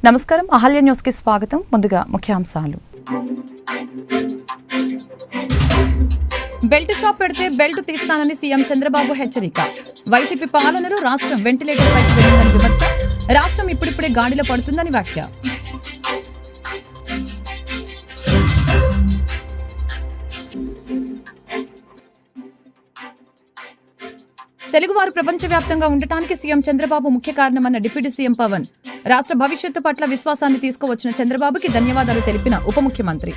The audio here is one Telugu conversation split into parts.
నమస్కారం అహల్య న్యూస్ కి స్వాగతం. ముందుగా ముఖ్యాంశాలు. బెల్ట్ షాప్ పెడితే బెల్ట్ తీస్తానని సీఎం చంద్రబాబు హెచ్చరిక. వైసీపీ పాలనలో రాష్ట్రం వెంటిలేటర్ పైకి వెళ్ళిందని విమర్శ. రాష్ట్రం ఇప్పుడిప్పుడే గాడిలో పడుతుందని వ్యాఖ్య. తెలుగువారు ప్రపంచవ్యాప్తంగా ఉండటానికి సీఎం చంద్రబాబు ముఖ్య కారణమన్న డిప్యూటీ సీఎం పవన్. రాష్ట్ర భవిష్యత్తు పట్ల విశ్వాసాన్ని తీసుకువచ్చిన చంద్రబాబుకి ధన్యవాదాలు తెలిపిన ఉప ముఖ్యమంత్రి.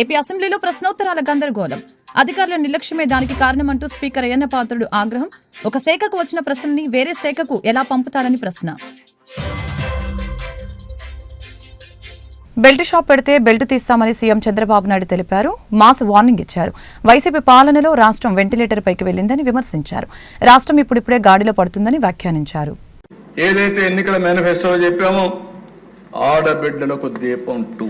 ఏపీ అసెంబ్లీలో ప్రశ్నోత్తరాల గందరగోళం. అధికారుల నిర్లక్ష్యమే దానికి కారణమంటూ స్పీకర్ అయ్యన్న పాత్రుడు ఆగ్రహం. ఒక శాఖకు వచ్చిన ప్రశ్నల్ని వేరే శాఖకు ఎలా పంపుతారని ప్రశ్న. బెల్ట్ షాప్ పెడితే బెల్ట్ తీస్తామని సీఎం చంద్రబాబు నాయుడు తెలిపారు. మాస్ వార్నింగ్ ఇచ్చారు. వైసీపీ పాలనలో రాష్ట్రం వెంటిలేటర్ పైకి వెళ్లిందని విమర్శించారు. రాష్ట్రం ఇప్పుడిప్పుడే గాడిలో పడుతుందని వ్యాఖ్యానించారు. ఏదైతే ఎన్నికల మేనిఫెస్టోలో చెప్పామో ఆడబిడ్డలకు దీపం 2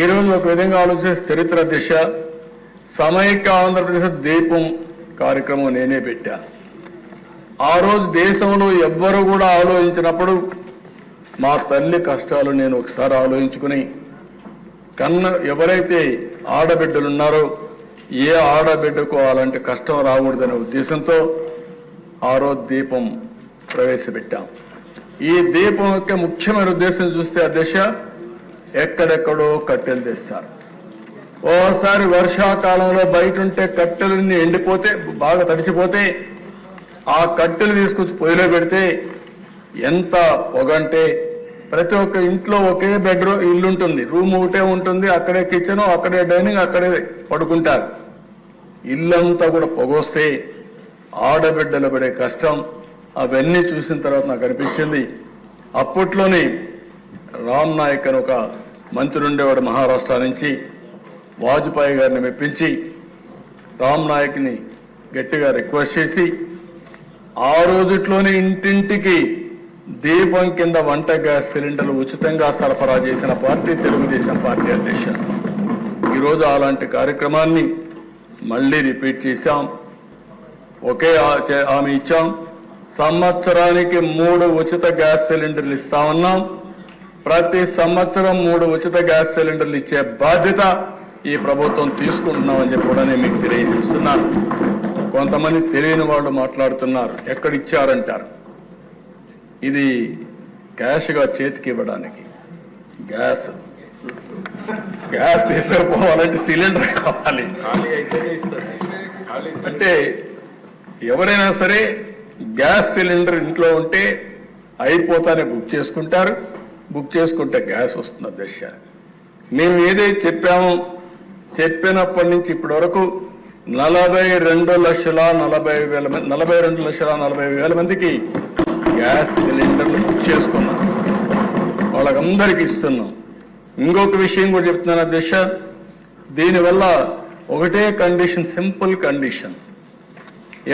ఈ రోజు ఒక విధంగా ఆలోచిస్తే చరిత్ర దిశ సమైక్య ఆంధ్రప్రదేశ్ దీపం కార్యక్రమం నేనే పెట్టా. ఆ రోజు దేశంలో ఎవ్వరూ కూడా ఆలోచించినప్పుడు మా తల్లి కష్టాలు నేను ఒకసారి ఆలోచించుకుని ఎవరైతే ఆడబిడ్డలు ఉన్నారో ఏ ఆడబిడ్డకు అలాంటి కష్టం రాకూడదనే ఉద్దేశంతో ఆ రోజు దీపం ప్రవేశపెట్టాం. ఈ దీపం యొక్క ముఖ్యమైన ఉద్దేశం చూస్తే ఆ దిశ ఎక్కడెక్కడో కట్టెలు తెస్తారు. ఓసారి వర్షాకాలంలో బయట ఉంటే కట్టెలన్నీ ఎండిపోతే బాగా తడిచిపోతే ఆ కట్టెలు తీసుకొచ్చి పొయ్యిలో పెడితే ఎంత పొగంటే ప్రతి ఒక్క ఇంట్లో ఒకే బెడ్రూమ్ ఇల్లు ఉంటుంది, రూమ్ ఒకటే ఉంటుంది, అక్కడే కిచెన్, అక్కడే డైనింగ్, అక్కడే పడుకుంటారు. ఇల్లంతా కూడా పొగొస్తే ఆడబిడ్డలు పడే కష్టం అవన్నీ చూసిన తర్వాత నాకు అనిపించింది. అప్పట్లోనే రామ్ నాయక్ అని ఒక మంత్రి ఉండేవాడు మహారాష్ట్ర నుంచి, వాజ్పేయి గారిని మెప్పించి రామ్ నాయక్ని గట్టిగా రిక్వెస్ట్ చేసి ఆ రోజుట్లోనే ఇంటింటికి దీపం కింద వంట గ్యాస్ సిలిండర్లు ఉచితంగా సరఫరా చేసిన పార్టీ తెలుగుదేశం పార్టీ అధ్యక్షుడు. ఈరోజు అలాంటి కార్యక్రమాన్ని మళ్ళీ రిపీట్ చేశాం. ఒకే హామీ ఇచ్చాం. సంవత్సరానికి 3 ఉచిత గ్యాస్ సిలిండర్లు ఇస్తామన్నాం. ప్రతి సంవత్సరం 3 ఉచిత గ్యాస్ సిలిండర్లు ఇచ్చే బాధ్యత ఈ ప్రభుత్వం తీసుకుంటున్నామని చెప్పి కూడా నేను మీకు తెలియజేస్తున్నాను. కొంతమంది తెలియని వాళ్ళు మాట్లాడుతున్నారు, ఎక్కడిచ్చారంటారు. ఇది క్యాష్గా చేతికి ఇవ్వడానికి. గ్యాస్ తీసుకుపోవాలంటే సిలిండర్ కావాలి. అంటే ఎవరైనా సరే గ్యాస్ సిలిండర్ ఇంట్లో ఉంటే అయిపోతానే బుక్ చేసుకుంటారు. బుక్ చేసుకుంటే గ్యాస్ వస్తున్న దశ. మేము ఏదైతే చెప్పామో చెప్పినప్పటి నుంచి ఇప్పటి వరకు 42,40,000 మందికి గ్యాస్ సిలిండర్లు బుక్ చేసుకున్నాం. వాళ్ళకందరికీ ఇస్తున్నాం. ఇంకొక విషయం కూడా చెప్తున్నాను అధ్యక్ష, దీనివల్ల ఒకటే కండిషన్, సింపుల్ కండిషన్,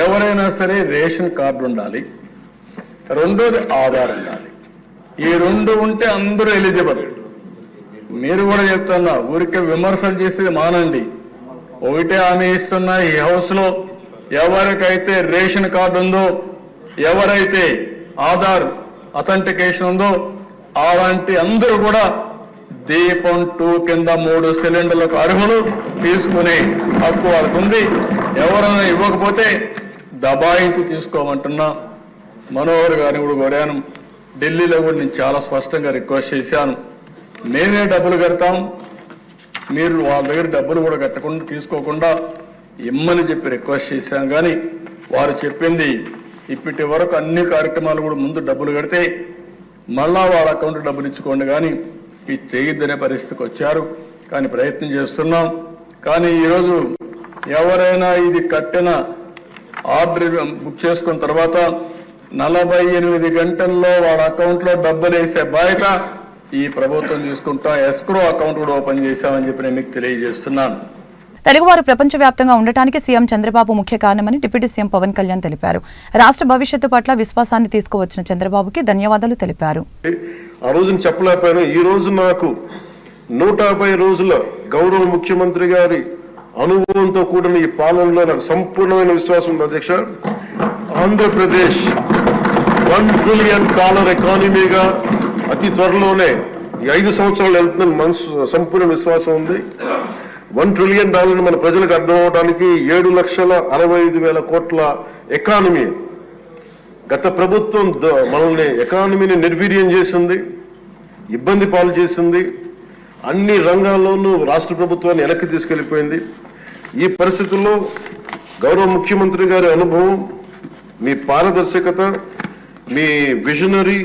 ఎవరైనా సరే రేషన్ కార్డు ఉండాలి, రెండోది ఆధార్ ఉండాలి. ఈ 2 ఉంటే అందరూ ఎలిజిబుల్. మీరు కూడా చెప్తున్నా, ఊరికే విమర్శలు చేసేది మానండి. ఒకటే హామీ ఇస్తున్నా, ఈ హౌస్ లో ఎవరికైతే రేషన్ కార్డు ఉందో, ఎవరైతే ఆధార్ అథెంటికేషన్ ఉందో అలాంటి అందరూ కూడా దీపం 2 కింద 3 సిలిండర్లకు అర్హులు, తీసుకునే హక్కు వాళ్ళకు ఉంది. ఎవరైనా ఇవ్వకపోతే దబాయించి తీసుకోమంటున్నా. మనోహర్ గారిని కూడా కోరాను. ఢిల్లీలో కూడా నేను చాలా స్పష్టంగా రిక్వెస్ట్ చేశాను, మేమే డబ్బులు కడతాం, మీరు వాళ్ళ దగ్గర డబ్బులు కూడా కట్టకుండా తీసుకోకుండా ఇమ్మని చెప్పి రిక్వెస్ట్ చేశాను. కానీ వారు చెప్పింది ఇప్పటి వరకు అన్ని కార్యక్రమాలు కూడా ముందు డబ్బులు కడితే మళ్ళా వాళ్ళ అకౌంట్ డబ్బులు ఇచ్చుకోండి, కానీ ఇది చేయొద్దనే పరిస్థితికి వచ్చారు. కానీ ప్రయత్నం చేస్తున్నాం. కానీ ఈరోజు ఎవరైనా ఇది కట్టిన ఆర్డర్ బుక్ చేసుకున్న తర్వాత 48 గంటల్లో వాళ్ళ అకౌంట్లో డబ్బులు వేసే బాధ్యత ఈ ప్రభుత్వం తీసుకుంటాం. ఎస్క్రో అకౌంట్ కూడా ఓపెన్ చేశామని చెప్పి నేను మీకు తెలియజేస్తున్నాను. తెలుగువారు ప్రపంచవ్యాప్తంగా ఉండటానికి సీఎం చంద్రబాబు ముఖ్య కారణమని డిప్యూటీ సీఎం పవన్ కళ్యాణ్ తెలిపారు. రాష్ట్ర భవిష్యత్తు పట్ల విశ్వాసాన్ని తీసుకువచ్చిన చంద్రబాబుకి ధన్యవాదాలు తెలిపారు. ఆ రోజున చెప్పలేకపోయాను. ఈ రోజు నాకు 150 రోజుల గౌరవ ముఖ్యమంత్రి గారి అనుభవంతో కూడిన ఈ పాలనలో నాకు సంపూర్ణమైన విశ్వాసం ఉంది అధ్యక్ష. ఆంధ్రప్రదేశ్ $1 ట్రిలియన్ ఎకానమీగా అతి త్వరలోనే ఈ 5 సంవత్సరాలు వెళ్తుందని మనసు సంపూర్ణ విశ్వాసం ఉంది. $1 ట్రిలియన్ మన ప్రజలకు అర్థం అవడానికి 7,65,000 కోట్ల ఎకానమీ. గత ప్రభుత్వం మనల్ని ఎకానమీని నిర్వీర్యం చేసింది, ఇబ్బంది పాలు చేసింది, అన్ని రంగాల్లోనూ రాష్ట్ర ప్రభుత్వాన్ని వెనక్కి తీసుకెళ్లిపోయింది. ఈ పరిస్థితుల్లో గౌరవ ముఖ్యమంత్రి గారి అనుభవం, మీ పారదర్శకత, మీ విజనరీ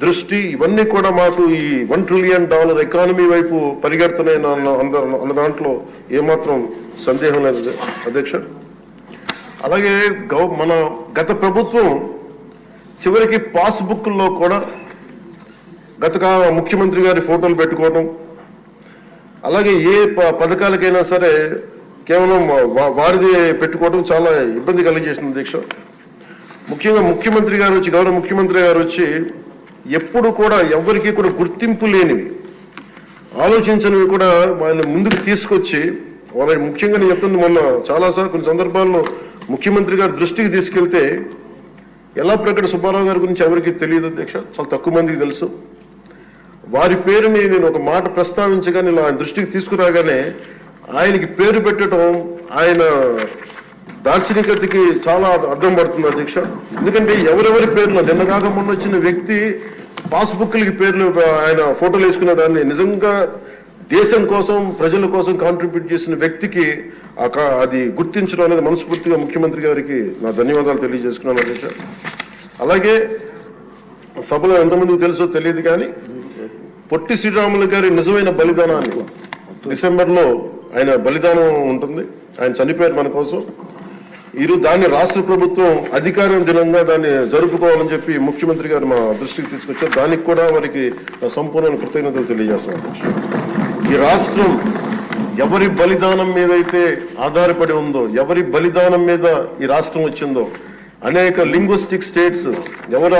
దృష్టి ఇవన్నీ కూడా మాకు ఈ $1 ట్రిలియన్ ఎకానమీ వైపు పరిగెడుతున్నాయని అన్న దాంట్లో ఏమాత్రం సందేహం లేదు అధ్యక్ష. అలాగే మన గత ప్రభుత్వం చివరికి పాస్బుక్లో కూడా గత ముఖ్యమంత్రి గారి ఫోటోలు పెట్టుకోవడం, అలాగే ఏ పథకాలకైనా సరే కేవలం వారిది పెట్టుకోవడం చాలా ఇబ్బంది కలిగజేసింది అధ్యక్ష. ముఖ్యంగా ముఖ్యమంత్రి గారు వచ్చి, గౌరవ ముఖ్యమంత్రి గారు వచ్చి ఎప్పుడు కూడా ఎవరికి కూడా గుర్తింపు లేనివి, ఆలోచించనివి కూడా వాళ్ళని ముందుకు తీసుకొచ్చి వాళ్ళ ముఖ్యంగా నేను చెప్తుంది, మొన్న చాలాసార్లు కొన్ని సందర్భాల్లో ముఖ్యమంత్రి గారి దృష్టికి తీసుకెళ్తే యల్లాప్రగడ సుబ్బారావు గారి గురించి ఎవరికి తెలియదు అధ్యక్ష, చాలా తక్కువ మందికి తెలుసు. వారి పేరుని నేను ఒక మాట ప్రస్తావించగానే ఆయన దృష్టికి తీసుకురాగానే ఆయనకి పేరు పెట్టడం ఆయన దార్శనికతకి చాలా అర్థం పడుతుంది అధ్యక్ష. ఎందుకంటే ఎవరెవరి పేర్లు నిన్న కాక మొన్న వచ్చిన వ్యక్తి పాస్బుక్లకి పేర్లు ఆయన ఫోటోలు వేసుకున్న దాన్ని నిజంగా దేశం కోసం ప్రజల కోసం కాంట్రిబ్యూట్ చేసిన వ్యక్తికి అది గుర్తించడం అనేది మనస్ఫూర్తిగా ముఖ్యమంత్రి గారికి నా ధన్యవాదాలు తెలియజేసుకున్నాను అధ్యక్ష. అలాగే సభలో ఎంతమందికి తెలుసో తెలియదు కానీ పొట్టి శ్రీరాములు గారి నిజమైన బలిదానాన్ని డిసెంబర్లో ఆయన బలిదానం ఉంటుంది, ఆయన చనిపోయారు మన కోసం. ఈరోజు దాన్ని రాష్ట్ర ప్రభుత్వం అధికార దినంగా దాన్ని జరుపుకోవాలని చెప్పి ముఖ్యమంత్రి గారు మా దృష్టికి తీసుకొచ్చారు. దానికి కూడా వారికి సంపూర్ణ కృతజ్ఞతలు తెలియజేస్తున్నాను. ఈ రాష్ట్రం ఎవరి బలిదానం మీద అయితే ఆధారపడి ఉందో, ఎవరి బలిదానం మీద ఈ రాష్ట్రం వచ్చిందో, అనేక లింగ్విస్టిక్ స్టేట్స్ ఎవరు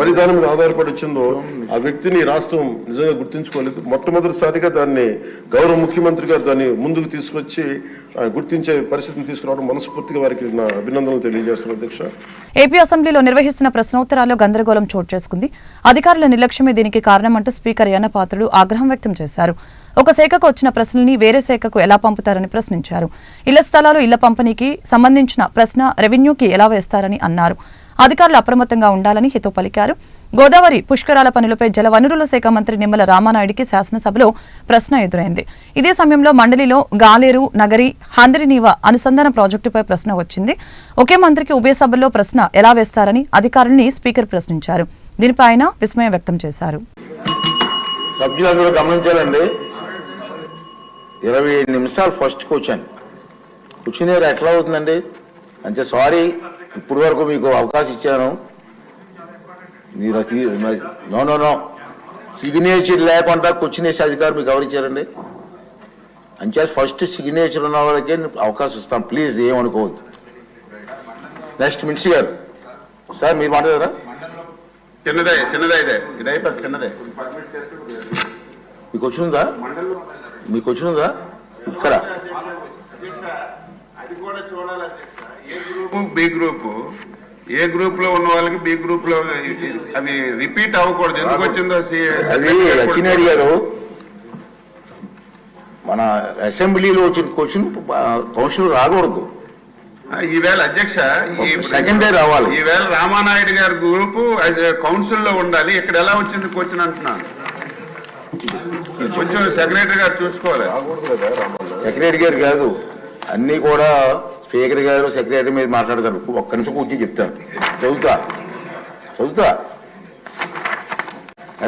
బలిదానం మీద ఆధారపడి వచ్చిందో ఆ వ్యక్తిని రాష్ట్రం నిజంగా గుర్తించుకోలేదు. మొట్టమొదటిసారిగా దాన్ని గౌరవ ముఖ్యమంత్రి గారు దాన్ని ముందుకు తీసుకొచ్చి గుర్తించే పరిస్థితిని తీసుకురావడం మనస్ఫూర్తిగా వారికి నా అభినందనలు తెలియజేస్తున్నాను అధ్యక్ష. ఏపీ అసెంబ్లీలో నిర్వహిస్తున్న ప్రశ్నోత్తరాల్లో గందరగోళం చోటు చేసుకుంది. అధికారుల నిర్లక్ష్యమే దీనికి కారణమంటూ స్పీకర్ అయ్యన్న పాత్రుడు ఆగ్రహం వ్యక్తం చేశారు. ఒక శాఖకు వచ్చిన ప్రశ్నల్ని వేరే శాఖకు ఎలా పంపుతారని ప్రశ్నించారు. ఇళ్ల స్థలాలు ఇళ్ల పంపిణీకి సంబంధించిన ప్రశ్న రెవెన్యూకి ఎలా వేస్తారని అన్నారు. అధికారులు అప్రమత్తంగా ఉండాలని హితో పలికారు. గోదావరి పుష్కరాల పనులపై జలవనరుల శాఖ మంత్రి నిమ్మల రామానాయుడికి శాసనసభలో ప్రశ్న ఎదురైంది. ఇదే సమయంలో మండలిలో గాలేరు నగరి హంద్రినీవా అనుసంధాన ప్రాజెక్టుపై ప్రశ్న వచ్చింది. ఒకే మంత్రికి ఉభయ సభల్లో ప్రశ్న ఎలా వేస్తారని అధికారుల్ని స్పీకర్ ప్రశ్నించారు. దీనిపై ఆయన విస్మయం వ్యక్తం చేశారు. సభ్యులందరూ గమనించాలండి, 27 నిమిషాలు ఫస్ట్ కూర్చొని ఎట్లా అవుతుందండి అంటే, సారీ ఇప్పుడు వరకు మీకు అవకాశం ఇచ్చాను, మీరు నో సిగ్నేచర్ లేకుండా కూర్చునే అధికారం మీకు ఎవరు ఇచ్చారండి? అంటే ఫస్ట్ సిగ్నేచర్ ఉన్న వాళ్ళకే అవకాశం ఇస్తాం, ప్లీజ్ ఏమనుకోవద్దు. నెక్స్ట్ మినిస్టర్ గారు, సార్ మీరు మాట్లాడారా? చిన్నదే మీకు వచ్చిందా ఇక్కడ? ఏ గ్రూప్ లో ఉన్న వాళ్ళకి బి గ్రూప్ లో అవి రిపీట్ అవ్వకూడదు. ఎందుకు వచ్చిందో అది అచ్చినారి గారు, మన అసెంబ్లీలో వచ్చిన క్వశ్చన్ కౌన్సిల్ రాకూడదు. ఈవేళ అధ్యక్ష సెకండ్ డే రావాలి. ఈవేళ రామానాయుడు గారి గ్రూప్ కౌన్సిల్ లో ఉండాలి. ఇక్కడ ఎలా వచ్చింది క్వశ్చన్ అంటున్నాను. కొంచెం సెక్రటరీ గారు చూసుకోవాలి. సెక్రటరీ గారు కాదు, అన్ని కూడా స్పీకర్ గారు సెక్రటరీ మీద మాట్లాడతారు. ఒక్క నిమిషం కూర్చొని చెప్తాను, చదువుతా.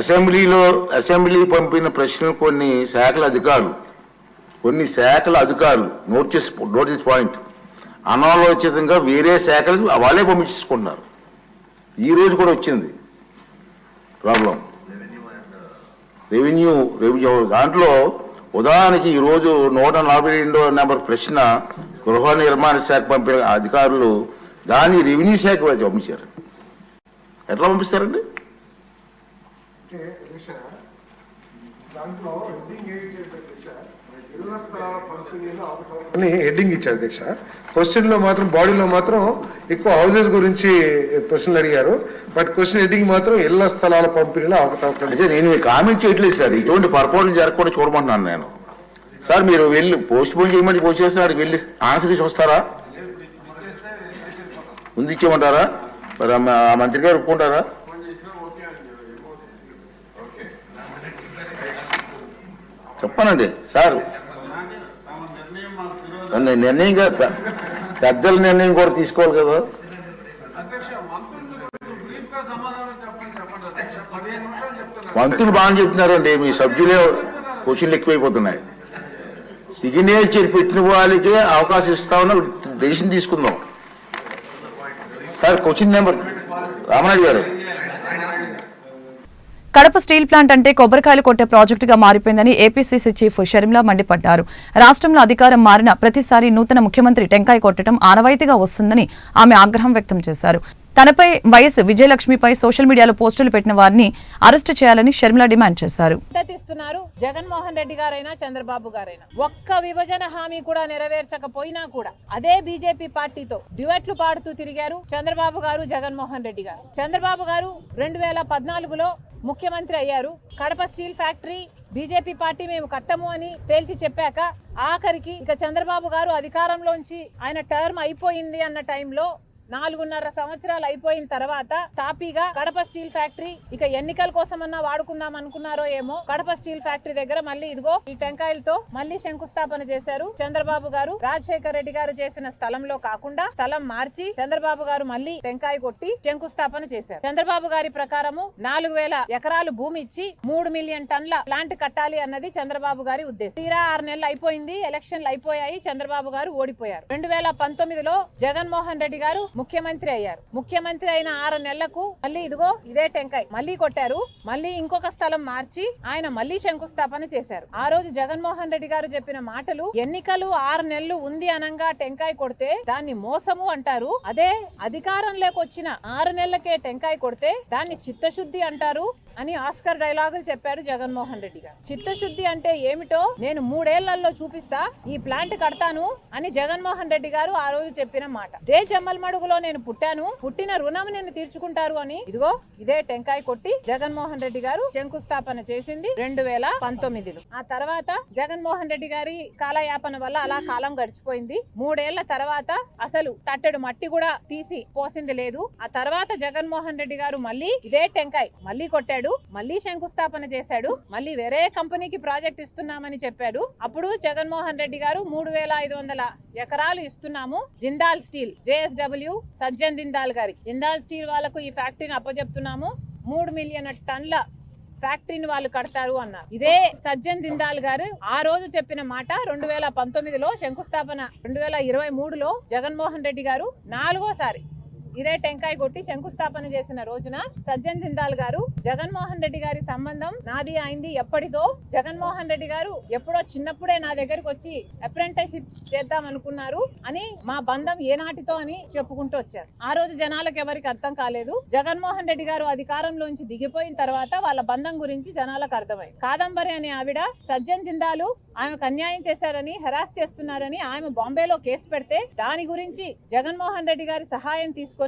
అసెంబ్లీ పంపిన ప్రశ్నలు కొన్ని శాఖల అధికారులు నోటీస్ పాయింట్ అనాలోచితంగా వేరే శాఖలకు వాళ్ళే పంపించుకుంటున్నారు. ఈ రోజు కూడా వచ్చింది ప్రాబ్లం. రెవెన్యూ దాంట్లో ఉదాహరణకి ఈరోజు 142 నెంబర్ ప్రశ్న గృహ నిర్మాణ శాఖ పంపిన అధికారులు దాన్ని రెవెన్యూ శాఖ పంపించారు. ఎట్లా పంపిస్తారండి? అని హెడ్డింగ్ ఇచ్చారు అధ్యక్ష. క్వశ్చన్ లో మాత్రం బాడీలో మాత్రం ఎక్కువ హౌసెస్ గురించి క్వశ్చన్లు అడిగారు. బట్ క్వశ్చన్ హెడ్డింగ్ మాత్రం ఇళ్ల స్థలాల పంపిణీలో అవకతవకలు. అంటే నేను కామెంట్ చేయట్లేదు సార్, ఇటువంటి పొరపాట్లు జరగకుండా చూడమంటున్నాను నేను. సార్ మీరు వెళ్ళి పోస్ట్ పోన్ చేయమని పోస్ట్ చేస్తున్నారు, వెళ్ళి ఆన్సర్ తీసి వస్తారా, ముందు ఇచ్చేయమంటారా, మరి ఆ మంత్రి గారు ఒప్పుకుంటారా? చెప్పనండి సార్, నిర్ణయం పెద్దల నిర్ణయం కూడా తీసుకోవాలి కదా. మంత్రులు బాగా చెప్తున్నారండి, మీ సభ్యులే క్వశ్చన్లు ఎక్కువైపోతున్నాయి. సిగ్నేచర్ పెట్టిన వాళ్ళకే అవకాశం ఇస్తామని డెసిషన్ తీసుకుందాం. సార్ క్వశ్చన్ నెంబర్ రామనాయుడు గారు. కడప స్టీల్ ప్లాంట్ అంటే కొబ్బరికాయలు కొట్టే ప్రాజెక్టుగా మారిపోయిందని ఏపీసీసీ చీఫ్ షర్మిలా మండిపడ్డారు. రాష్ట్రంలో అధికారం మారిన ప్రతిసారి నూతన ముఖ్యమంత్రి టెంకాయ కొట్టడం ఆనవాయితీగా వస్తుందని ఆమె ఆగ్రహం వ్యక్తం చేశారు. తనపై వైఎస్ విజయలక్ష్మిపై సోషల్ మీడియాలో పోస్టులు పెట్టిన వారిని అరెస్టు చేయాలని షర్మిల డిమాండ్ చేశారు. జగన్మోహన్ రెడ్డి గారైనా చంద్రబాబు గారైనా ఒక్క విభజన హామీ కూడా నెరవేర్చకపోయినా కూడా అదే బీజేపీ పార్టీతో డ్యూయెట్లు పాడుతూ తిరిగారు చంద్రబాబు గారు, జగన్మోహన్ రెడ్డి గారు. చంద్రబాబు గారు 2014లో ముఖ్యమంత్రి అయ్యారు. Kadapa steel factory BJP party మేము కట్టము అని తేల్చి చెప్పాక ఆఖరికి ఇక చంద్రబాబు గారు అధికారంలోంచి ఆయన టర్మ్ అయిపోయింది అన్న టైంలో 4.5 సంవత్సరాలు అయిపోయిన తర్వాత తాపీగా కడప స్టీల్ ఫ్యాక్టరీ ఇక ఎన్నికల కోసమన్నా వాడుకుందాం అనుకున్నారో ఏమో, కడప స్టీల్ ఫ్యాక్టరీ దగ్గర మళ్ళీ ఇదిగో ఈ టెంకాయలతో మళ్ళీ శంకుస్థాపన చేశారు. చంద్రబాబు గారు రాజశేఖర్ రెడ్డి గారు చేసిన స్థలంలో కాకుండా స్థలం మార్చి చంద్రబాబు గారు మళ్ళీ టెంకాయ కొట్టి శంకుస్థాపన చేశారు. చంద్రబాబు గారి ప్రకారము 4,000 ఎకరాలు భూమి ఇచ్చి 3 మిలియన్ టన్ల ప్లాంట్ కట్టాలి అన్నది చంద్రబాబు గారి ఉద్దేశం. తీరా 6 నెలలు అయిపోయింది, ఎలక్షన్లు అయిపోయాయి, చంద్రబాబు గారు ఓడిపోయారు. 2019లో జగన్మోహన్ రెడ్డి గారు ముఖ్యమంత్రి అయ్యారు. ముఖ్యమంత్రి అయిన 6 నెలలకు మళ్ళీ ఇదిగో ఇదే టెంకాయ మళ్ళీ కొట్టారు. మళ్ళీ ఇంకొక స్థలం మార్చి ఆయన మళ్ళీ శంకుస్థాపన చేశారు. ఆ రోజు జగన్మోహన్ రెడ్డి గారు చెప్పిన మాటలు, ఎన్నికలు 6 నెలలు ఉంది అనంగా టెంకాయ కొడితే దాన్ని మోసము అంటారు, అదే అధికారంలోకి వచ్చిన 6 నెలలకే టెంకాయ కొడితే దాన్ని చిత్తశుద్ధి అంటారు అని ఆస్కర్ డైలాగులు చెప్పారు జగన్మోహన్ రెడ్డి గారు. చిత్తశుద్ధి అంటే ఏమిటో నేను 3 ఏళ్లలో చూపిస్తా, ఈ ప్లాంట్ కడతాను అని జగన్మోహన్ రెడ్డి గారు ఆ రోజు చెప్పిన మాట. దే జమ్మలమడుగులో నేను పుట్టాను, పుట్టిన రుణం నేను తీర్చుకుంటారు అని ఇదిగో ఇదే టెంకాయ కొట్టి జగన్మోహన్ రెడ్డి గారు శంకుస్థాపన చేసింది 2019లో. ఆ తర్వాత జగన్మోహన్ రెడ్డి గారి కాలయాపన వల్ల అలా కాలం గడిచిపోయింది. 3 ఏళ్ల తర్వాత అసలు తట్టెడు మట్టి కూడా తీసి పోసింది లేదు. ఆ తర్వాత జగన్మోహన్ రెడ్డి గారు మళ్ళీ ఇదే టెంకాయ మళ్ళీ కొట్టాడు, మళ్ళీ శంకుస్థాపన చేశాడు, మళ్ళీ వేరే కంపెనీకి ప్రాజెక్ట్ ఇస్తున్నామని చెప్పాడు. అప్పుడు జగన్మోహన్ రెడ్డి గారు 3,500 ఎకరాలు ఇస్తున్నాము జిందాల్ స్టీల్, JSW సజ్జన్ జిందాల్ గారి జిందాల్ స్టీల్ వాళ్ళకు ఈ ఫ్యాక్టరీని అప్పచెప్తున్నాము, 3 మిలియన్ టన్ల ఫ్యాక్టరీని వాళ్ళు కడతారు అన్నారు. ఇదే సజ్జన్ జిందాల్ గారు ఆ రోజు చెప్పిన మాట 2019లో శంకుస్థాపన 2023లో జగన్మోహన్ రెడ్డి గారు 4వసారి ఇదే టెంకాయ కొట్టి శంకుస్థాపన చేసిన రోజున సజ్జన్ జిందాల్ గారు జగన్మోహన్ రెడ్డి గారి సంబంధం నాది అయింది ఎప్పటిదో, జగన్మోహన్ రెడ్డి గారు ఎప్పుడో చిన్నప్పుడే నా దగ్గరకు వచ్చి అప్రెంటిస్షిప్ చేద్దాం అనుకున్నారు అని మా బంధం ఏనాటితో అని చెప్పుకుంటూ వచ్చారు. ఆ రోజు జనాలకు ఎవరికి అర్థం కాలేదు. జగన్మోహన్ రెడ్డి గారు అధికారంలోంచి దిగిపోయిన తర్వాత వాళ్ళ బంధం గురించి జనాలకు అర్థమైంది. కాదంబరి అనే ఆవిడ సజ్జన్ జిందాలు ఆమెకు అన్యాయం చేశారని, హెరాస్ చేస్తున్నారని ఆమె బాంబేలో కేసు పెడితే దాని గురించి జగన్మోహన్ రెడ్డి గారి సహాయం తీసుకొని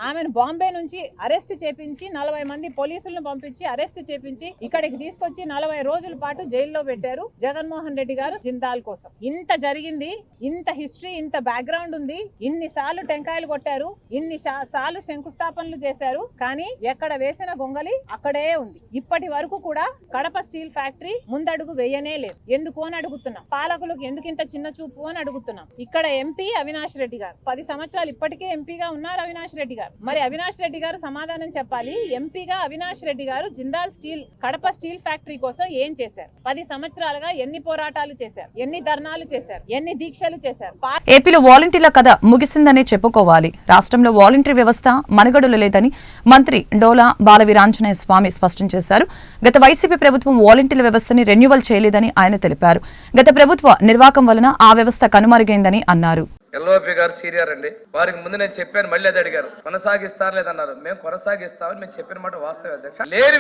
ఆమెను బాంబే నుంచి అరెస్ట్ చేపించి 40 మంది పోలీసులను పంపించి అరెస్ట్ చేపించి ఇక్కడికి తీసుకొచ్చి 40 రోజుల పాటు జైల్లో పెట్టారు జగన్మోహన్ రెడ్డి గారు జిందాల్ కోసం. ఇంత జరిగింది, ఇంత హిస్టరీ, ఇంత బ్యాక్గ్రౌండ్ ఉంది, ఇన్నిసార్లు టెంకాయలు కొట్టారు, ఇన్ని సార్లు శంకుస్థాపనలు చేశారు, కానీ ఎక్కడ వేసిన గొంగలి అక్కడే ఉంది. ఇప్పటి వరకు కూడా కడప స్టీల్ ఫ్యాక్టరీ ముందడుగు వేయనే లేదు. ఎందుకు అని అడుగుతున్నాం. పాలకులకు ఎందుకు ఇంత చిన్న చూపు అని అడుగుతున్నాం. ఇక్కడ ఎంపీ అవినాష్ రెడ్డి గారు 10 సంవత్సరాలు ఇప్పటికే ఎంపీగా ఉన్నారు అవినాష్ రెడ్డి గారు. మరి అవినాష్ రెడ్డి గారు సమాధానం చెప్పాలి. ఎంపీగా అవినాష్ రెడ్డి గారు Jindal steel Kadapa steel factory కోసం ఏం చేశారు? 10 సంవత్సరాలుగా ఎన్ని పోరాటాలు చేశారు, ఎన్ని ధర్నాలు చేశారు, ఎన్ని దీక్షలు చేశారు? ఏపీలో వాలంటీర్ల కథ ముగిసిందనే చెప్పుకోవాలి. రాష్ట్రంలో వాలంటీర్ వ్యవస్థ మనుగడలు లేదని మంత్రి డోలా బాలవీరాంజనేయ స్వామి స్పష్టం చేశారు. గత వైసీపీ ప్రభుత్వం వాలంటీర్ల వ్యవస్థని రెన్యువల్ చేయలేదని ఆయన తెలిపారు. గత ప్రభుత్వ నిర్వాకం వలన ఆ వ్యవస్థ కనుమరుగైందని అన్నారు. ఎల్ఓపి గారు సీనియర్ అండి. వారికి ముందు నేను చెప్పాను, మళ్ళీ అది అడిగారు, కొనసాగిస్తారు లేదన్నారు. మేము కొనసాగిస్తామని మేము చెప్పిన మాట వాస్తవం అధ్యక్ష. లేని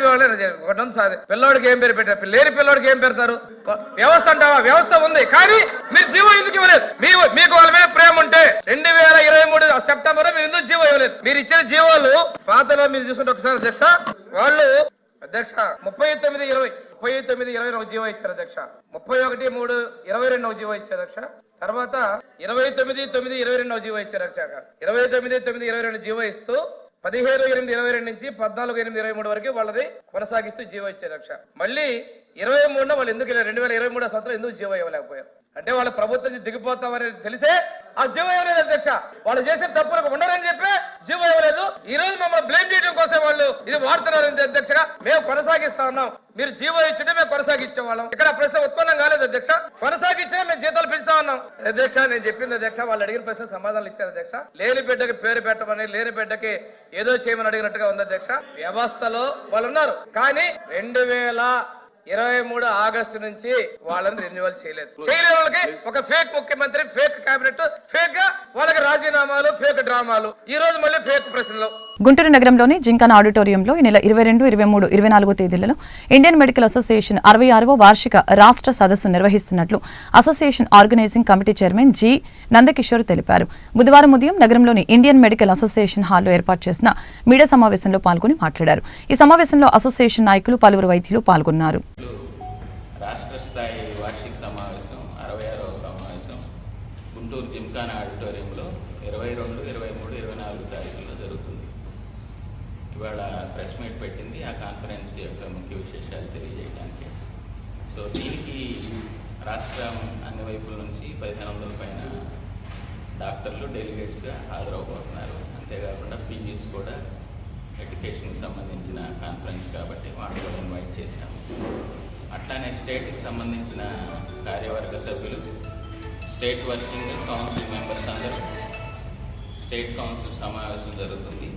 పిల్లోడికి ఏం పేరు పెట్టారు, లేని పిల్లోడికి ఏం పెడతారు? వ్యవస్థ అంటావా? వ్యవస్థ ఉంది, కానీ మీరు జీవో ఎందుకు ఇవ్వలేదు? మీకు వాళ్ళ మీద ప్రేమ ఉంటే 2023 సెప్టెంబర్ మీరు ఎందుకు జీవో ఇవ్వలేదు? మీరు ఇచ్చిన జీవోలు పాతలో మీరు చూసుకుంటే ఒకసారి అధ్యక్ష, వాళ్ళు అధ్యక్ష 39/20 ఒక జీవో ఇచ్చారు అధ్యక్ష. 31/3/22 ఒక జీవో ఇచ్చారు అధ్యక్ష. తర్వాత 29/9/22 జీవో ఇచ్చారు అధ్యక్ష. 29/9/22 జీవో ఇస్తూ 15/8/22 నుంచి 14/8/23 వరకు వాళ్ళది కొనసాగిస్తూ జీవో ఇచ్చారు అధ్యక్ష. మళ్ళీ 23 వాళ్ళు ఎందుకు 2023 సంవత్సరం ఎందుకు జీవో ఇవ్వలేకపోయారు? అంటే వాళ్ళ ప్రభుత్వం నుంచి దిగిపోతామని తెలిసే ఆ జీవో ఇవ్వలేదు అధ్యక్ష. వాళ్ళు చేసే తప్పులకు ఉండరని చెప్పి జీవో ఇవ్వలేదు. ఈ రోజు మమ్మల్ని బ్లేమ్ చేయడం కోసం వాళ్ళు ఇది వాడుతున్నారు అధ్యక్ష. మేము కొనసాగిస్తా ఉన్నాం, మీరు జీవో ఇచ్చుంటే మేము కొనసాగించే వాళ్ళం. ఇక్కడ ప్రశ్న ఉత్పన్నం కాలేదు అధ్యక్ష. కొనసాగించినా మేము జీతాలు పెంచుతా ఉన్నాం అధ్యక్ష. నేను చెప్పింది అధ్యక్ష, వాళ్ళు అడిగిన ప్రశ్న సమాధానాలు ఇచ్చారు అధ్యక్ష. లేని బిడ్డకి పేరు పెట్టమని, లేని బిడ్డకి ఏదో చేయమని అడిగినట్టుగా ఉంది అధ్యక్ష. వ్యవస్థలో వాళ్ళు ఉన్నారు, కానీ 2023 ఆగస్టు నుంచి వాళ్ళని రెన్యువల్ చేయలేదు. వాళ్ళకి ఒక ఫేక్ ముఖ్యమంత్రి, ఫేక్ కేబినెట్, ఫేక్ గా వాళ్ళకి రాజీనామాలు, ఫేక్ డ్రామాలు, ఈ రోజు మళ్ళీ ఫేక్ ప్రశ్నలు. గుంటూరు నగరంలోని జింకానా ఆడిటోరియంలో ఈ నెల 22, 23, 24 తేదీలలో ఇండియన్ మెడికల్ అసోసియేషన్ 66వ వార్షిక రాష్ట్ర సదస్సు నిర్వహిస్తున్నట్లు association organizing committee chairman G Nandakishore తెలిపారు. బుధవారం ఉదయం నగరంలోని ఇండియన్ మెడికల్ అసోసియేషన్ హాల్లో ఏర్పాటు చేసిన మీడియా సమావేశంలో పాల్గొని మాట్లాడారు. ఈ సమావేశంలో అసోసియేషన్ నాయకులు, పలువురు వైద్యులు పాల్గొన్నారు. రాష్ట్ర స్థాయి వార్షిక సమావేశం 66వ సమావేశం గుంటూరు జింకానా ఆడిటోరియంలో 22, 23, 24 తారీఖుల్లో జరుగుతుంది. ఇవాళ ప్రెస్ మీట్ పెట్టింది ఆ కాన్ఫరెన్స్ యొక్క ముఖ్య విశేషాలు తెలియజేయడానికి. సో దీనికి రాష్ట్రం అన్ని వైపుల నుంచి 1500 పైన డాక్టర్లు డెలిగేట్స్గా హాజరవబోతున్నారు. అంతేకాకుండా పీజీస్ కూడా ఎడ్యుకేషన్కి సంబంధించిన కాన్ఫరెన్స్ కాబట్టి వాళ్ళు కూడా ఇన్వైట్ చేశాము. అట్లానే స్టేట్కి సంబంధించిన కార్యవర్గ సభ్యులు, స్టేట్ వర్కింగ్ కౌన్సిల్ మెంబర్స్ అందరూ స్టేట్ కౌన్సిల్ సమావేశం జరుగుతుంది.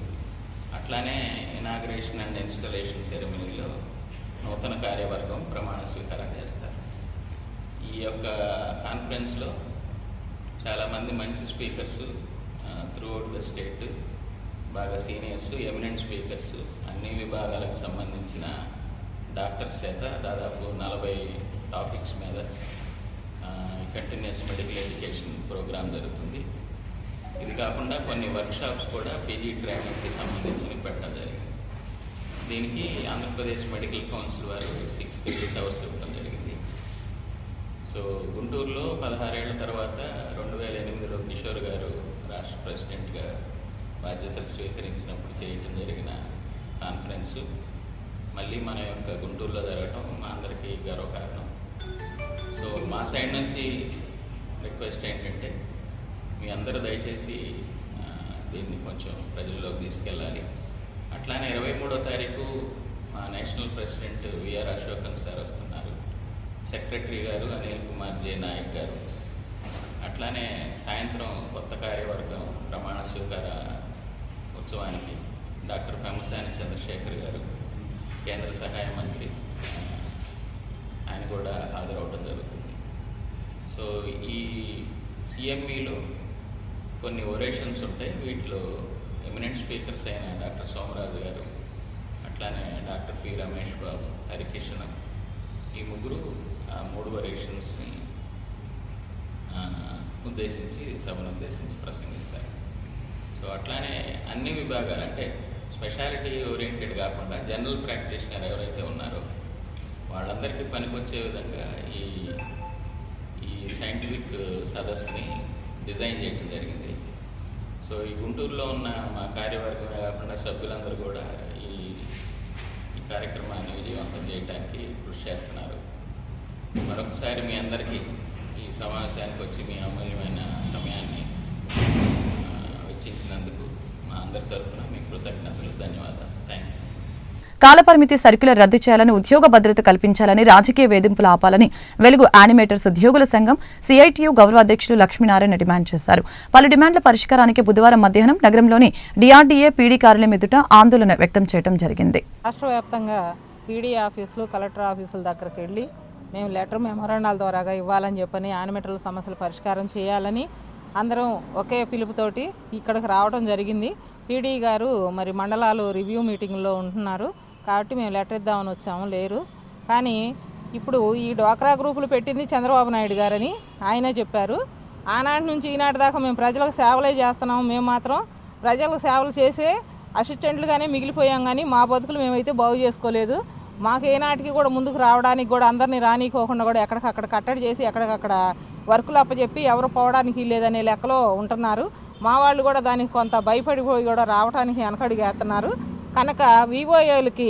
అట్లానే ఇనాగ్రేషన్ అండ్ ఇన్స్టలేషన్ సెరమనీలో నూతన కార్యవర్గం ప్రమాణ స్వీకారం చేస్తారు. ఈ యొక్క కాన్ఫరెన్స్లో చాలామంది మంచి స్పీకర్స్ త్రూఅవుట్ ద స్టేట్, బాగా సీనియర్స్, ఎమినెంట్ స్పీకర్స్, అన్ని విభాగాలకు సంబంధించిన డాక్టర్స్ చేత దాదాపు 40 టాపిక్స్ మీద కంటిన్యూస్ మెడికల్ ఎడ్యుకేషన్ ప్రోగ్రామ్ జరుగుతుంది. ఇది కాకుండా కొన్ని వర్క్షాప్స్ కూడా పీజీ ట్రైనింగ్కి సంబంధించి పెట్టడం జరిగింది. దీనికి ఆంధ్రప్రదేశ్ మెడికల్ కౌన్సిల్ వారు 6 అవర్స్ ఇవ్వడం జరిగింది. సో గుంటూరులో 16 ఏళ్ల తర్వాత 2008లో కిషోర్ గారు రాష్ట్ర ప్రెసిడెంట్గా బాధ్యతలు స్వీకరించినప్పుడు చేయటం జరిగిన కాన్ఫరెన్సు మళ్ళీ మన యొక్క గుంటూరులో జరగటం మా అందరికీ గర్వకారణం. సో మా సైడ్ నుంచి రిక్వెస్ట్ ఏంటంటే మీ అందరూ దయచేసి దీన్ని కొంచెం ప్రజల్లోకి తీసుకెళ్ళాలి. అట్లానే 23వ తారీఖు మా national president V R Ashokan sir వస్తున్నారు, సెక్రటరీ గారు అనిల్ కుమార్ జే నాయక్ గారు, అట్లానే సాయంత్రం కొత్త కార్యవర్గం ప్రమాణ స్వీకార ఉత్సవానికి డాక్టర్ పెమ్మసాని చంద్రశేఖర్ గారు, కేంద్ర సహాయ మంత్రి, ఆయన కూడా హాజరవడం జరుగుతుంది. సో ఈ సిఎంఈలో కొన్ని ఒరేషన్స్ ఉంటాయి. వీటిలో ఎమినెంట్ స్పీకర్స్ అయిన డాక్టర్ సోమరాజు గారు, అట్లానే డాక్టర్ పి రమేష్ బాబు, హరికిషన్, ఈ ముగ్గురు 3 ఒరేషన్స్ని ఉద్దేశించి సభను ఉద్దేశించి ప్రసంగిస్తారు. సో అట్లానే అన్ని విభాగాలు అంటే స్పెషాలిటీ ఓరియంటెడ్ కాకుండా జనరల్ ప్రాక్టీషనర్ ఎవరైతే ఉన్నారో వాళ్ళందరికీ పనికొచ్చే విధంగా ఈ సైంటిఫిక్ సదస్సుని డిజైన్ చేయడం జరిగింది. సో ఈ గుంటూరులో ఉన్న మా కార్యవర్గమే కాకుండా సభ్యులందరూ కూడా ఈ కార్యక్రమాన్ని విజయవంతం చేయడానికి కృషి చేస్తున్నారు. మరొకసారి మీ అందరికీ ఈ సమావేశానికి వచ్చి మీ అమూల్యమైన సమయాన్ని వెచ్చించినందుకు మా అందరి తరఫున మీకు కృతజ్ఞతలు, ధన్యవాదాలు. Thank you. కాలపరిమితి సర్క్యులర్ రద్దు చేయాలని, ఉద్యోగ భద్రత కల్పించాలని, రాజకీయ వేధింపులు ఆపాలని వెలుగు యానిమేటర్స్ ఉద్యోగుల సంఘం సిఐటియు గౌరవ అధ్యక్షులు లక్ష్మీనారాయణ డిమాండ్ చేశారు. పలు డిమాండ్ల పరిష్కారానికి బుధవారం మధ్యాహ్నం నగరంలోని డిఆర్డీఏ పీడీ కార్యాలయం ఎదుట ఆందోళన వ్యక్తం చేయడం జరిగింది. రాష్ట్ర వ్యాప్తంగా పీడీ ఆఫీసులు, కలెక్టర్ ఆఫీసుల దగ్గరికి వెళ్ళి మేము లెటర్ మెమోరాండాల ద్వారా ఇవ్వాలని చెప్పని యానిమేటర్ల సమస్యలు పరిష్కారం చేయాలని, అందరం ఒకే పిలుపుతోటి ఇక్కడికి రావడం జరిగింది. పీడీ గారు మరి మండలాలు రివ్యూ మీటింగ్లో ఉంటున్నారు కాబట్టి మేము లెటర్ ఇద్దామని వచ్చాము, లేరు. కానీ ఇప్పుడు ఈ డ్వాక్రా గ్రూపులు పెట్టింది చంద్రబాబు నాయుడు గారని ఆయనే చెప్పారు. ఆనాటి నుంచి ఈనాటి దాకా మేము ప్రజలకు సేవలే చేస్తున్నాము. మేము మాత్రం ప్రజలకు సేవలు చేసే అసిస్టెంట్లుగానే మిగిలిపోయాం, కానీ మా బతుకులు మేమైతే బాగు చేసుకోలేదు. మాకు ఏనాటికి కూడా ముందుకు రావడానికి కూడా అందరినీ రానికోకుండా కూడా ఎక్కడికక్కడ కట్టడి చేసి ఎక్కడికక్కడ వర్కులు అప్పచెప్పి ఎవరు పోవడానికి లేదనే లెక్కలో ఉంటున్నారు. మా వాళ్ళు కూడా దానికి కొంత భయపడిపోయి కూడా రావడానికి వెనకడుగేస్తున్నారు. కనుక వివోఏలకి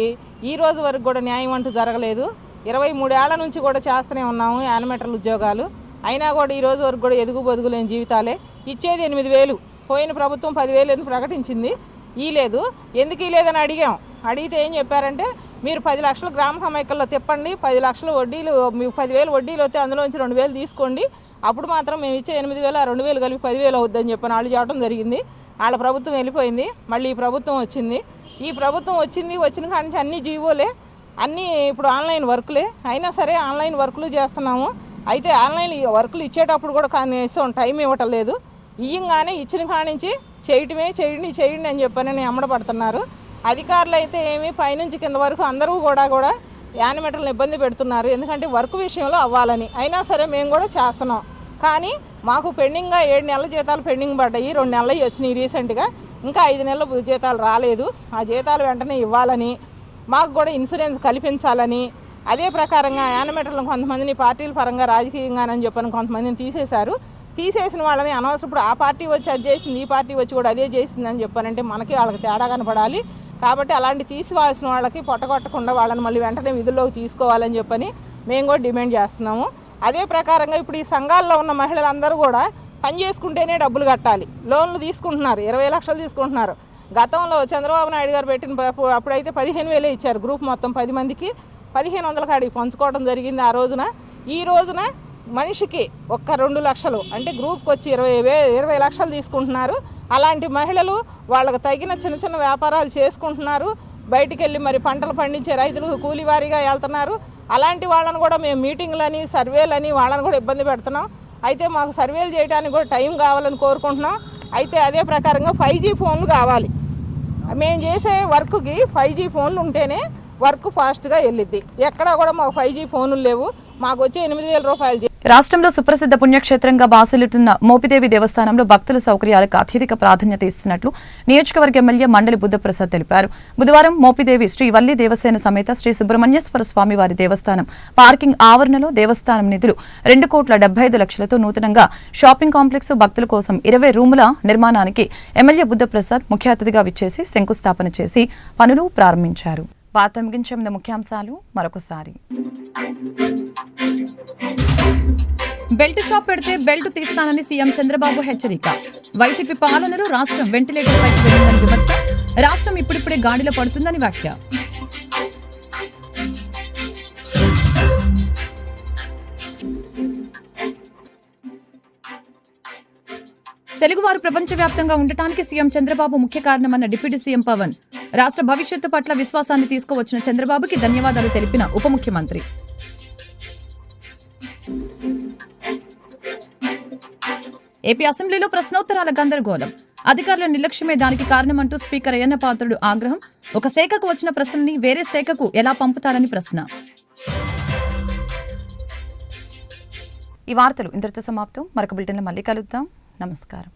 ఈ రోజు వరకు కూడా న్యాయం అంటూ జరగలేదు. 23 ఏళ్ల నుంచి కూడా చేస్తూనే ఉన్నాము యానిమేటర్ల ఉద్యోగాలు. అయినా కూడా ఈ రోజు వరకు కూడా ఎదుగు బొదుగు లేని జీవితాలే. ఇచ్చేది 8,000, పోయిన ప్రభుత్వం 10,000 అని ప్రకటించింది, లేదు. ఎందుకు లేదని అడిగాం. అడిగితే ఏం చెప్పారంటే మీరు 10 లక్షలు గ్రామ సమైక్యంలో తిప్పండి, 10 లక్షలు వడ్డీలు, మీకు 10,000 వడ్డీలు వస్తే అందులోంచి 2,000 తీసుకోండి, అప్పుడు మాత్రం మేము ఇచ్చే 8,000 2,000 కలిపి 10,000 అవుద్దని చెప్పని వాళ్ళు చెప్పడం జరిగింది. వాళ్ళ ప్రభుత్వం వెళ్ళిపోయింది, మళ్ళీ ఈ ప్రభుత్వం వచ్చింది. ఈ ప్రభుత్వం వచ్చిన కాడి నుంచి అన్ని జీవోలే, అన్నీ ఇప్పుడు ఆన్లైన్ వర్కులే. అయినా సరే ఆన్లైన్ వర్కులు చేస్తున్నాము. అయితే ఆన్లైన్ వర్కులు ఇచ్చేటప్పుడు కూడా కనీసం టైం ఇవ్వటం లేదు. ఇయ్యంగానే ఇచ్చిన కాడి నుంచి చేయండి అని చెప్పని అమ్మడపడుతున్నారు. అధికారులు అయితే ఏమి పైనుంచి కింద వరకు అందరూ కూడా యానిమేటర్లను ఇబ్బంది పెడుతున్నారు. ఎందుకంటే వర్క్ విషయంలో అవ్వాలని. అయినా సరే మేము కూడా చేస్తున్నాం. కానీ మాకు పెండింగ్గా 7 నెలల జీతాలు పెండింగ్ పడ్డాయి. 2 నెలలు వచ్చినాయి రీసెంట్గా, ఇంకా 5 నెలల జీతాలు రాలేదు. ఆ జీతాలు వెంటనే ఇవ్వాలని, మాకు కూడా ఇన్సూరెన్స్ కల్పించాలని, అదే ప్రకారంగా యానిమేటర్లను కొంతమందిని పార్టీల పరంగా రాజకీయంగానని చెప్పని కొంతమందిని తీసేశారు. తీసేసిన వాళ్ళని అనవసరం ఇప్పుడు ఆ పార్టీ వచ్చి అది చేసింది, ఈ పార్టీ వచ్చి కూడా అదే చేసిందని చెప్పానంటే మనకి వాళ్ళకి తేడా కనపడాలి. కాబట్టి అలాంటి తీసివాల్సిన వాళ్ళకి పొట్టగొట్టకుండా వాళ్ళని మళ్ళీ వెంటనే విధుల్లోకి తీసుకోవాలని చెప్పని మేము కూడా డిమాండ్ చేస్తున్నాము. అదే ప్రకారంగా ఇప్పుడు ఈ సంఘాల్లో ఉన్న మహిళలందరూ కూడా పని చేసుకుంటేనే డబ్బులు కట్టాలి. లోన్లు తీసుకుంటున్నారు, 20 లక్షలు తీసుకుంటున్నారు. గతంలో చంద్రబాబు నాయుడు గారు పెట్టిన అప్పుడైతే 15,000 ఇచ్చారు. గ్రూప్ మొత్తం 10 మందికి 1,500 కాడికి పంచుకోవడం జరిగింది ఆ రోజున. ఈ రోజున మనిషికి ఒక్క 2 లక్షలు అంటే గ్రూప్కి వచ్చి 20 లక్షలు తీసుకుంటున్నారు. అలాంటి మహిళలు వాళ్ళకు తగిన చిన్న చిన్న వ్యాపారాలు చేసుకుంటున్నారు. బయటికి వెళ్ళి మరి పంటలు పండించే రైతులు కూలీవారీగా వెళ్తున్నారు. అలాంటి వాళ్ళని కూడా మేము మీటింగ్లని సర్వేలని వాళ్ళని కూడా ఇబ్బంది పెడుతున్నాం. అయితే మాకు సర్వేలు చేయడానికి కూడా టైం కావాలని కోరుకుంటున్నాం. అయితే అదే ప్రకారంగా 5G ఫోన్లు కావాలి. మేము చేసే వర్క్కి 5G ఫోన్లు ఉంటేనే వర్క్ ఫాస్ట్గా వెళ్ళిద్ది. ఎక్కడా కూడా మాకు 5G ఫోన్లు లేవు. మాకు వచ్చే 8,000 రూపాయలు. రాష్ట్రంలో సుప్రసిద్ధ పుణ్యక్షేత్రంగా బాసిల్లుతున్న మోపిదేవి దేవస్థానంలో భక్తుల సౌకర్యాలకు అత్యధిక ప్రాధాన్యత ఇస్తున్నట్లు నియోజకవర్గ ఎమ్మెల్యే మండలి బుద్ధప్రసాద్ తెలిపారు. బుధవారం మోపిదేవి శ్రీ వల్లి దేవసేన సమేత శ్రీ సుబ్రహ్మణ్యేశ్వర స్వామివారి దేవస్థానం పార్కింగ్ ఆవరణలో దేవస్థానం నిధులు 2,75 లక్షలతో నూతనంగా షాపింగ్ కాంప్లెక్స్ భక్తుల కోసం 20 రూముల నిర్మాణానికి ఎమ్మెల్యే బుద్ధప్రసాద్ ముఖ్య అతిథిగా విచ్చేసి శంకుస్థాపన చేసి పనులు ప్రారంభించారు. వార్త ముగించే ముందు ముఖ్యాంశాలు మరొకసారి. బెల్ట్ షాప్ పెడితే బెల్ట్ తీస్తానని సీఎం చంద్రబాబు హెచ్చరిక. వైసీపీ పాలనలో రాష్ట్రం వెంటిలేటర్ పైకి వెళ్ళిందని విమర్శ. రాష్ట్రం ఇప్పుడిప్పుడే గాడిలో పడుతుందని వ్యాఖ్య. తెలుగువారు ప్రపంచవ్యాప్తంగా ఉండటానికి సీఎం చంద్రబాబు ముఖ్య కారణమన్న డిప్యూటీ సీఎం పవన్. రాష్ట్ర భవిష్యత్తు పట్ల విశ్వాసాన్ని తీసుకువచ్చిన చంద్రబాబుకి ధన్యవాదాలు తెలిపిన ఉప ముఖ్యమంత్రి. ఏపీ అసెంబ్లీలో ప్రశ్నోత్తరాల గందరగోళం. అధికారుల నిర్లక్ష్యమే దానికి కారణమంటూ స్పీకర్ అయ్యన్న పాత్రుడు ఆగ్రహం. ఒక శాఖకు వచ్చిన ప్రశ్నల్ని వేరే శాఖకు ఎలా పంపుతారని ప్రశ్న. ఈ వార్తలు ఇంతటితో సమాప్తం. మరొక బులెటిన్లో మళ్ళీ కలుద్దాం. నమస్కారం.